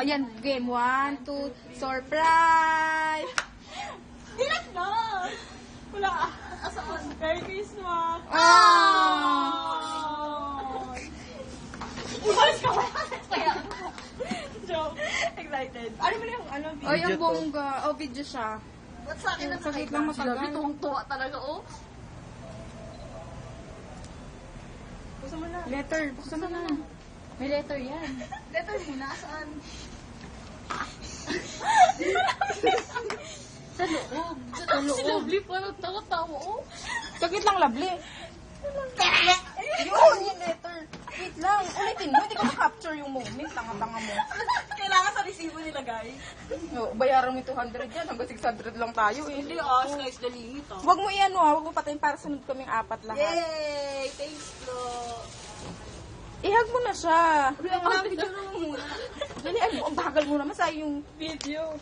Yan, game 1, 2, surprise! Dilat na! Wala. Asaan? Merry Christmas! Umalis ka ba? Joke. Excited. Ano mo na yung video? Oh, yung bongga. Oh, video siya. Ba't sa akin Saglit lang matagal. Grabe, tuwang-tuwa talaga, oh. Buksan mo na. Letter, buksan mo na. May letter yan. Letter muna, saan? Sa loob. Sa loob. Si Lovely pa, nagtawa-tawa, oh. Saglit lang, lovely. Yun, yung letter. Wait lang, ulitin mo. Hindi ko na-capture yung moment. Tanga-tanga mo. Kailangan sa resibo nilagay. No, bayaran mo yung 200 yan. Hanggang 600 lang tayo eh. Hindi, sky's the limit, oh. Huwag mo iyan mo, huwag mo patayin para sunod kaming apat lahat. Yay! Thanks, bro. Ihag mo na siya. Video na muna. Dali, ang bagal mo naman sa yung Video.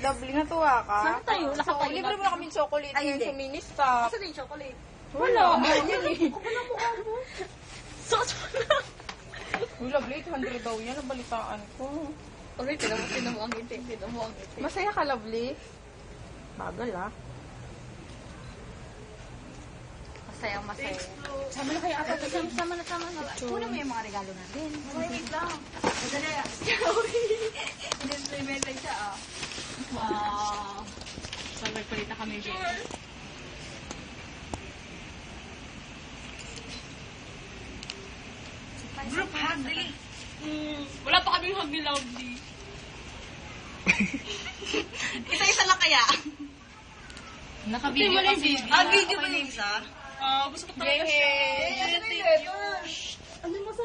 lovely na tuwa ka. Saan tayo? So, libre mo na kaming chocolate ngayon sa mini-stop. Saan yung chocolate? Wala, yan eh. Wala mukha mo. Sauce mo na. Uy, lovely, 800 daw yan. Nabalitaan ko. Okay, tinan mo ang ngiti. Tinan mo ang ngiti. Masaya ka, lovely? Bagal ah. Masaya. Sama na kayo apat. Sama na. Kunin mo yung mga regalo natin. Wait lang. Madali. Display message siya, ah. Wow. So, nagpalit na kami dito. Group hug, dali. Wala pa kami hug ni Lovely. Isa-isa lang kaya. Naka-video kasi. Video ba yung isa? Gusto ko talaga siya. Ano mo sa